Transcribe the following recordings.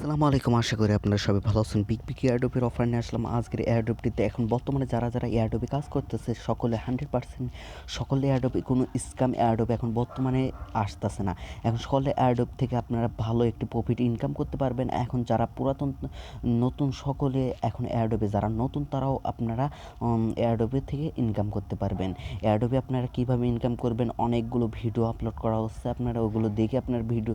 আসসালামু আলাইকুম। আশা করি আপনারা সবাই ভালো আছেন। বিগ এয়ারড্রপের অফার নিয়ে আসলাম। আজকের এয়ারড্রপটিতে এখন বর্তমানে যারা এয়ারড্রপে কাজ করতেছে সকলে 100% সকলে এয়ারড্রপে কোনো স্ক্যাম এয়ারড্রপ এখন বর্তমানে আসতেছে না। এখন সকলে এয়ারড্রপ থেকে আপনারা ভালো একটি প্রফিট ইনকাম করতে পারবেন। এখন যারা পুরাতন নতুন সকলে এখন এয়ারড্রপে যারা নতুন তারাও আপনারা এয়ারড্রপে থেকে ইনকাম করতে পারবেন। এয়ারড্রপে আপনারা কীভাবে ইনকাম করবেন অনেকগুলো ভিডিও আপলোড করা হচ্ছে। আপনারা ওগুলো দেখে আপনার ভিডিও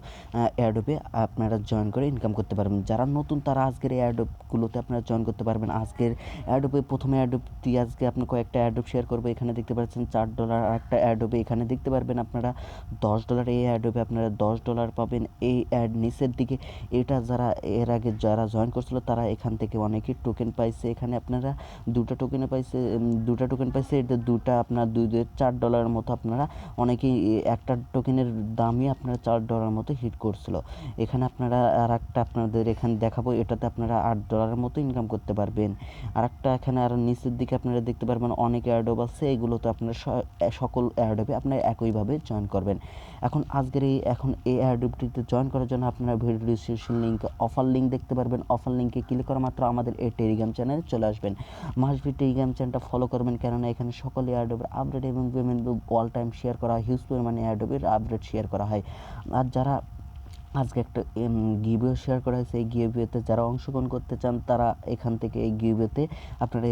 এয়ারড্রপে আপনারা জয়েন করে ইনকাম করতে পারবেন। যারা নতুন তারা আজকের এয়ারড্রপগুলোতে আপনারা জয়েন করতে পারবেন। আজকের এয়ারড্রপে প্রথমে এয়ারড্রপটি আজকে আপনি কয়েকটা এয়ারড্রপ শেয়ার করবো। এখানে দেখতে পাচ্ছেন $4 আরেকটা এয়ারড্রপে এখানে দেখতে পারবেন আপনারা $10 এই এয়ারড্রপে আপনারা $10 পাবেন। এই নিচের দিকে এটা যারা এর আগে যারা জয়েন করছিল তারা এখান থেকে অনেকেই টোকেন পাইছে। এখানে আপনারা দুটা টোকেন পাইছে এটা দুটা আপনার $4 মতো আপনারা অনেকেই একটা টোকেনের দামই আপনারা $4 মতো হিট করছিল। এখানে আপনারা আর একটা আপনাদের এখানে দেখাবো এটাতে আপনারা $8 মতো ইনকাম করতে পারবেন। আর একটা এখানে আর নিচের দিকে আপনারা দেখতে পারবেন অনেক এয়ারড্রপ আছে। এগুলোতে আপনারা সকল এয়ারড্রপে আপনারা একইভাবে জয়েন করবেন। এখন আজকের এই এয়ারড্রপটিতে জয়েন করার জন্য আপনারা video description link offer link দেখতে পারবেন। অফার লিঙ্কে ক্লিক করা মাত্র আমাদের এই টেলিগ্রাম চ্যানেলে চলে আসবেন। মাস্টবি টেলিগ্রাম চ্যানেলটা ফলো করবেন, কেননা এখানে সকল এয়ারড্রপের আপডেট এবং পেমেন্ট অল টাইম শেয়ার করা হয়। হিউজ পরিমাণে এয়ারড্রপের আপডেট শেয়ার করা হয়। আর যারা আজকে একটা গিভওয়ে শেয়ার করা হয়েছে, এই গিভওয়েতে যারা অংশগ্রহণ করতে চান তারা এখান থেকে এই গিভওয়েতে আপনারা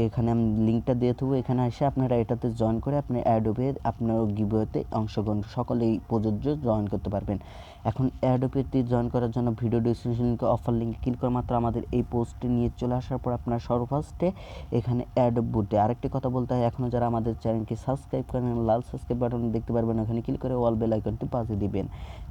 এখানে আমি লিঙ্কটা দিয়ে দেবো। এখানে এসে আপনারা এটাতে জয়েন করে আপনি এয়ারড্রপে আপনার গিভওয়েতে অংশগ্রহণ সকলেই প্রযোজ্য জয়েন করতে পারবেন। এখন এয়ারড্রপেতে জয়েন করার জন্য ভিডিও ডিসক্রিপশন লিঙ্কে অফার লিঙ্কে ক্লিক করা মাত্র আমাদের এই পোস্টে নিয়ে চলে আসার পর আপনার সর্বফার্স্টে এখানে এয়ারড্রপ বুটে আরেকটি কথা বলতে হয়, এখনও যারা আমাদের চ্যানেলকে সাবস্ক্রাইব করেন লাল সাবস্ক্রাইব বাটন দেখতে পারবেন, ওখানে ক্লিক করে অল বেল আইকনটি বাজিয়ে দিবেন।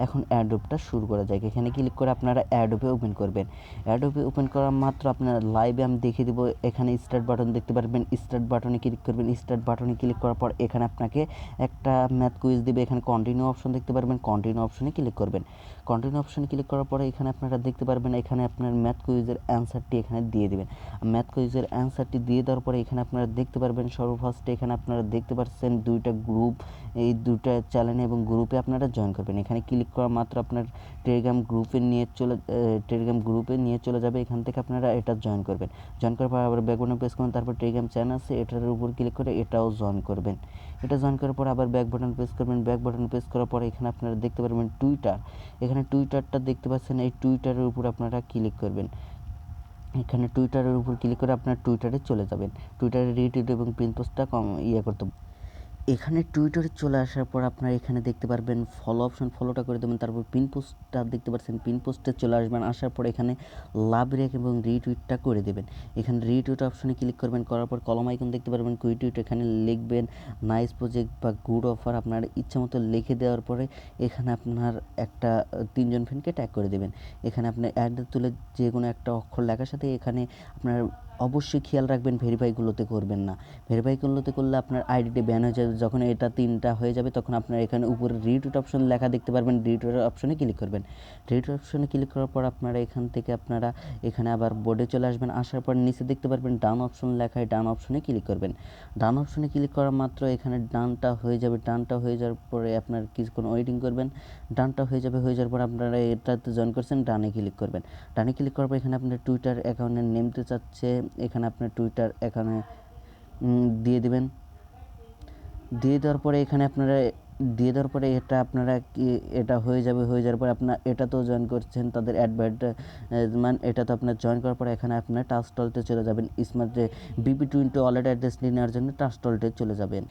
এখন এয়ারড্রপটা শুরু করা যায়। এখানে ক্লিক করে আপনারা এয়ারড্রপে ওপেন করবেন। এয়ারড্রপে ওপেন করা মাত্র আপনারা লাইভে আমি দেখিয়ে দেবো। এখানে স্টার্ট বাটন দেখতে পারবেন, স্টার্ট বাটনে ক্লিক করবেন। স্টার্ট বাটনে ক্লিক করার পর এখানে আপনাকে একটা ম্যাথ কুইজ দিবে। এখানে কন্টিনিউ অপশন দেখতে পারবেন, কন্টিনিউ অপশনে ক্লিক করবেন। কন্টিনিউ অপশনে ক্লিক করার পরে এখানে আপনারা দেখতে পারবেন এখানে আপনার ম্যাথ কুইজের অ্যান্সারটি এখানে দিয়ে দেবেন। ম্যাথ কুইজের অ্যান্সারটি দিয়ে দেওয়ার পরে এখানে আপনারা দেখতে পারবেন সর্বফার্স্টে এখানে আপনারা দেখতে পাচ্ছেন দুইটা গ্রুপ, এই দুটা চ্যানেল এবং গ্রুপে আপনারা জয়েন করবেন। এখানে ক্লিক করা মাত্র আপনার টেলিগ্রাম গ্রুপে নিয়ে চলে যাবে। এখান থেকে আপনারা এটা জয়েন করবেন। জয়েন করার পর আবার ব্যাক বাটন প্রেস করবেন, তারপর টেলিগ্রাম চ্যানেল আছে এটার উপর ক্লিক করে এটাও জয়েন করবেন। এটা জয়েন করার পর আবার ব্যাক বাটন প্রেস করবেন। ব্যাক বাটন প্রেস করার পরে এখানে আপনারা দেখতে পারবেন টুইটার। এখানে টুইটারটা দেখতে পাচ্ছেন, এই টুইটারের উপর আপনারা ক্লিক করবেন। এখানে টুইটারের উপর ক্লিক করে আপনার টুইটারে চলে যাবেন। টুইটারে রিটুইট এবং পিন পোস্টটা করতে এখানে টুইটারে চলে আসার পর আপনারা এখানে দেখতে পারবেন ফলো অপশন, ফলোটা করে দেবেন। তারপর পিন পোস্টটা দেখতে পাচ্ছেন, পিন পোস্টে চলে আসবেন। আসার পর এখানে লাভ রেক এবং রিটুইটটা করে দেবেন। এখানে রিটুইট অপশনে ক্লিক করবেন, করার পর কলম আইকন দেখতে পারবেন কুইটুইট, এখানে লিখবেন নাইস প্রজেক্ট বা গুড অফার আপনার ইচ্ছা মতো লিখে দেওয়ার পরে এখানে আপনার একটা 3 জন ফ্রেন্ডকে ট্যাগ করে দেবেন। এখানে আপনার অ্যাড তুলে যে কোনো একটা অক্ষর লেখার সাথে এখানে আপনার অবশ্যই খেয়াল রাখবেন ভেরিফাইগুলোতে করবেন না। ভেরিফাইগুলোতে করলে আপনার আইডিটি ব্যান হয়ে যাবে। যখন এটা 3টা হয়ে যাবে তখন আপনার এখানে উপরে রিটুইট অপশন লেখা দেখতে পারবেন, রিটুইট অপশনে ক্লিক করবেন। রিটুইট অপশনে ক্লিক করার পর আপনারা এখান থেকে আপনারা এখানে আবার বোর্ডে চলে আসবেন। আসার পর নিচে দেখতে পারবেন ডান অপশন লেখা, ডান অপশনে ক্লিক করবেন। ডান অপশনে ক্লিক করা মাত্র এখানে ডানটা হয়ে যাবে। ডানটা হয়ে যাওয়ার পরে আপনার কিছুক্ষণ ওয়েটিং করবেন। ডানটা হয়ে যাওয়ার পর আপনারা এটাতে জয়েন করছেন, ডানে ক্লিক করবেন। ডানে ক্লিক করার পর এখানে আপনার টুইটার অ্যাকাউন্টের নেম দিতে চাচ্ছে, এখানে আপনার টুইটার অ্যাকাউন্টে দিয়ে দেবেন। দিয়ে দেওয়ার পরে এখানে আপনারা এটা আপনারা কি এটা হয়ে যাওয়ার পরে আপনার এটাতেও জয়েন করছেন তাদের অ্যাডভার্টাইজমেন্ট, এটা তো আপনার জয়েন করার পরে এখানে আপনার টাস্কটলতে চলে যাবেন। স্মার্ট BP20 ওয়ালেট অ্যাড্রেস নেওয়ার জন্য টাস্কটলতে চলে যাবেন।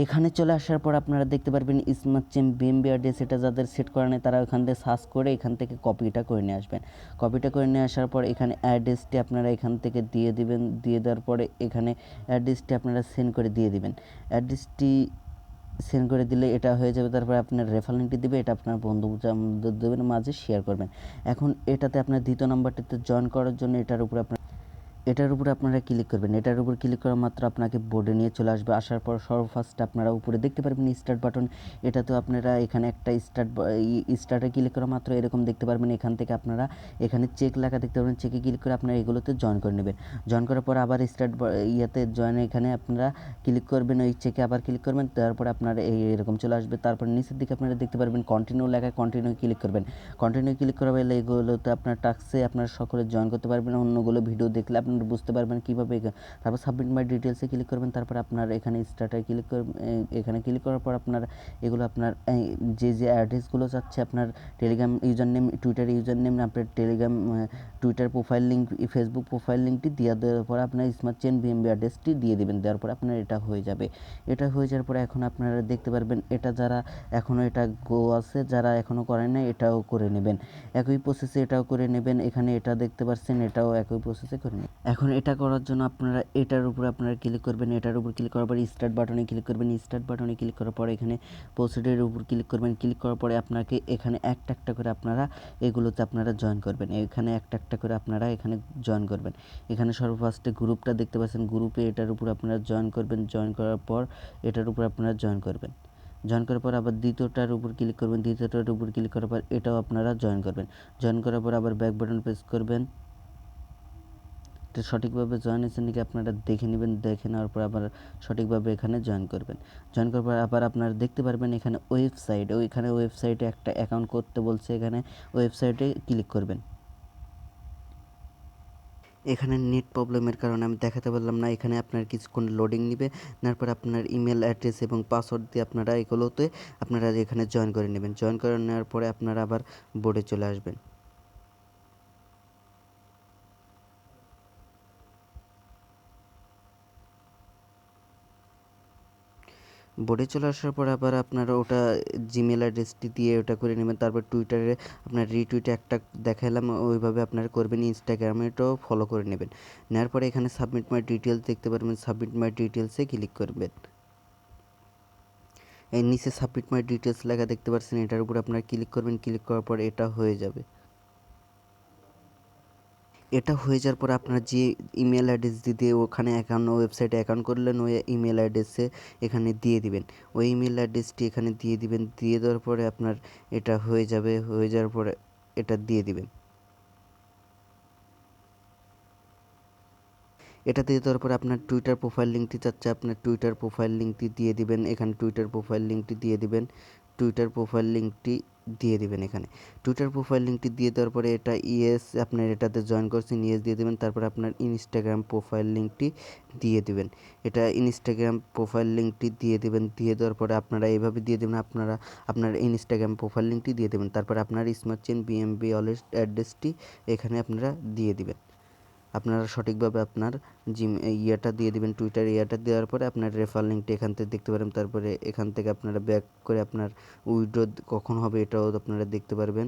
এখানে চলে আসার পর আপনারা দেখতে পারবেন স্মার্ট চেম BNB অ্যাড্রেস, এটা যাদের সেট করা নেই তারা ওখান থেকে সার্চ করে এখান থেকে কপিটা করে নিয়ে আসবেন। কপিটা করে নিয়ে আসার পর এখানে অ্যাড্রেসটি আপনারা এখান থেকে দিয়ে দিবেন। দিয়ে দেওয়ার পরে এখানে অ্যাড্রেসটি আপনারা সেন্ড করে দিয়ে দিবেন। অ্যাড্রেসটি সেন্ড করে দিলে এটা হয়ে যাবে। তারপরে আপনার রেফারেল লিঙ্কটি দিবে, এটা আপনার বন্ধুদের মাঝে শেয়ার করবেন। এখন এটাতে আপনার দ্বিতীয় নাম্বারটিতে জয়েন করার জন্য এটার উপরে আপনার এটার উপরে আপনারা ক্লিক করবেন। এটার উপর ক্লিক করা মাত্র আপনাকে বোর্ডে নিয়ে চলে আসবে। আসার পর সর্বফার্স্ট আপনারা উপরে দেখতে পারবেন স্টার্ট বাটন। এটা তো আপনারা এখানে একটা স্টার্টে ক্লিক করা মাত্র এরকম দেখতে পারবেন। এখান থেকে আপনারা এখানে চেক লেখা দেখতে পারবেন। চেকে ক্লিক করে আপনারা এগুলোতে জয়েন করে নেবেন। জয়েন করার পর আবার ইয়েতে জয়েন এখানে আপনারা ক্লিক করবেন। ওই চেকে আবার ক্লিক করবেন। তারপরে আপনার এরকম চলে আসবে। তারপর নিচের দিকে আপনারা দেখতে পারবেন কন্টিনিউ লেখা, কন্টিনিউ ক্লিক করবেন। কন্টিনিউ ক্লিক করা হলে এগুলোতে আপনার টাস্কে আপনারা সকলে জয়েন করতে পারবেন। অন্যগুলো ভিডিও দেখলে আপনারা বুঝতে পারবেন কীভাবে। তারপর সাবমিট মাই ডিটেলসে ক্লিক করবেন। তারপর আপনার এখানে স্টার্টে ক্লিক করবেন। এখানে ক্লিক করার পর আপনার এগুলো আপনার যে অ্যাড্রেসগুলো চাচ্ছে আপনার Telegram user name, Twitter user name, আপনার Telegram Twitter profile link, Facebook profile লিঙ্কটি দেওয়ার পর আপনার স্মার্ট চেন বিএমবি অ্যাড্রেসটি দিয়ে দেবেন। দেওয়ার পর আপনার এটা হয়ে যাবে। এটা হয়ে যাওয়ার পরে এখন আপনারা দেখতে পারবেন এটা যারা এখনও এটা গো আছে, যারা এখনও করেন না এটাও করে নেবেন। একই প্রসেসে এটাও করে নেবেন। এখানে এটা দেখতে পাচ্ছেন, এটাও একই প্রসেসে করে নেবেন। এখন এটা করার জন্য আপনারা এটার উপর আপনারা ক্লিক করবেন। এটার উপর ক্লিক করার পর স্টার্ট বাটনে ক্লিক করবেন। স্টার্ট বাটনে ক্লিক করার পর এখানে প্রসিডের উপর ক্লিক করবেন। ক্লিক করার পরে আপনাকে এখানে একটা একটা করে আপনারা এগুলোতে আপনারা জয়েন করবেন। এখানে একটা একটা করে আপনারা এখানে জয়েন করবেন। এখানে সর্বফার্স্টে গ্রুপটা দেখতে পাচ্ছেন, গ্রুপে এটার উপর আপনারা জয়েন করবেন। জয়েন করার পর এটার উপর আপনারা জয়েন করবেন। জয়েন করার পর আবার দ্বিতীয়টার উপর ক্লিক করবেন। দ্বিতীয়টার উপর ক্লিক করার পর এটাও আপনারা জয়েন করবেন। জয়েন করার পর আবার ব্যাক বাটন প্রেস করবেন। সঠিকভাবে জয়েন হয়েছে নাকি আপনারা দেখে নেবেন। দেখে নেওয়ার পর আবার সঠিকভাবে এখানে জয়েন করবেন। জয়েন করার পর আবার আপনারা দেখতে পারবেন এখানে ওইখানে ওয়েবসাইটে একটা অ্যাকাউন্ট করতে বলছে। এখানে ওয়েবসাইটে ক্লিক করবেন। এখানে নেট প্রবলেমের কারণে আমি দেখাতে পারলাম না। এখানে আপনার কিছুক্ষণ লোডিং নেবে। নেওয়ার পর আপনার ইমেল অ্যাড্রেস এবং পাসওয়ার্ড দিয়ে আপনারা এগুলোতে আপনারা এখানে জয়েন করে নেবেন। জয়েন করে নেওয়ার পরে আপনারা আবার বোর্ডে চলে আসবেন। বোর্ডে চলে আসার পর আবার আপনারা ওটা জিমেল অ্যাড্রেসটি দিয়ে ওটা করে নেবেন। তারপর টুইটারে আপনার রিটুইটে একটা দেখালাম, ওইভাবে আপনারা করবেন। ইনস্টাগ্রামে এটাও ফলো করে নেবেন। নেওয়ার পরে এখানে সাবমিট মাই ডিটেলস দেখতে পারবেন। সাবমিট মাই ডিটেলসে ক্লিক করবেন। এই নিচে সাবমিট মাই ডিটেলস লেখা দেখতে পাচ্ছেন, এটার উপর আপনারা ক্লিক করবেন। ক্লিক করার পর এটা হয়ে যাবে। এটা হয়ে যাওয়ার পর আপনার যে ইমেল অ্যাড্রেস দিয়ে ওখানে অ্যাকাউন্ট ওয়েবসাইটে অ্যাকাউন্ট করলেন, ওই ইমেল অ্যাড্রেসে এখানে দিয়ে দিবেন। ওই ইমেল অ্যাড্রেসটি এখানে দিয়ে দিবেন। দিয়ে দেওয়ার পরে আপনার এটা হয়ে যাবে। হয়ে যাওয়ার পরে এটা দিয়ে দিবেন। এটা দিয়ে দেওয়ার পরে আপনার টুইটার প্রোফাইল লিঙ্কটি চাচ্ছে, আপনার টুইটার প্রোফাইল লিঙ্কটি দিয়ে দিবেন। এখানে টুইটার প্রোফাইল লিঙ্কটি দিয়ে দিবেন। টুইটার প্রোফাইল লিঙ্কটি দিয়ে দিবেন। এখানে টুইটার প্রোফাইল লিঙ্কটি দিয়ে দেওয়ার পরে এটা ইয়েস, আপনার এটাতে জয়েন করছেন, ইয়েস দিয়ে দেবেন। তারপরে আপনার ইনস্টাগ্রাম প্রোফাইল লিঙ্কটি দিয়ে দিবেন। এটা ইনস্টাগ্রাম প্রোফাইল লিঙ্কটি দিয়ে দিবেন। দিয়ে দেওয়ার পরে আপনারা এইভাবে দিয়ে দেবেন। আপনারা আপনার ইনস্টাগ্রাম প্রোফাইল লিঙ্কটি দিয়ে দেবেন। তারপরে আপনার স্মার্ট চেন বিএমবি ওয়ালেট অ্যাড্রেসটি এখানে আপনারা দিয়ে দিবেন। আপনারা সঠিকভাবে আপনার ইয়েটা দিয়ে দিবেন। টুইটার ইয়েটা দেওয়ার পরে আপনার রেফার লিঙ্কটি এখান থেকে দেখতে পারেন। তারপরে এখান থেকে আপনারা ব্যাক করে আপনার উইথড্র কখন হবে এটাও আপনারা দেখতে পারবেন।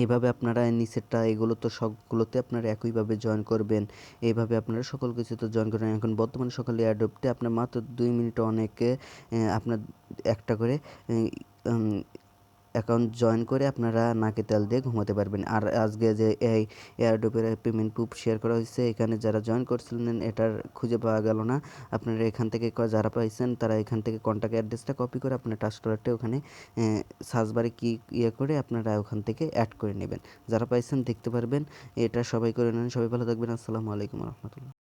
এইভাবে আপনারা নিচেরটা এগুলো তো সবগুলোতে আপনারা একইভাবে জয়েন করবেন। এইভাবে আপনারা সকল কিছুতে জয়েন করেন। এখন বর্তমানে সকালে এয়ারড্রপতে আপনার মাত্র 2 মিনিটে অনেকে আপনার একটা করে অ্যাকাউন্ট জয়েন করে আপনারা নাকে তেল দিয়ে ঘুমাতে পারবেন। আর আজকে যে এই এয়ারড্রপের পেমেন্ট প্রুফ শেয়ার করা হয়েছে, এখানে যারা জয়েন করছিলেন এটার খুঁজে পাওয়া গেল না। আপনারা এখান থেকে যারা পাইছেন তারা এখান থেকে কন্ট্যাক্ট অ্যাড্রেসটা কপি করে আপনার টাস্কটা ওখানে সার্চ বারে কি করে আপনারা ওখান থেকে অ্যাড করে নেবেন। যারা পাইছেন দেখতে পারবেন। এটা সবাই করে নেন। সবাই ভালো থাকবেন। আসসালামু আলাইকুম রহমতুল্লাহ।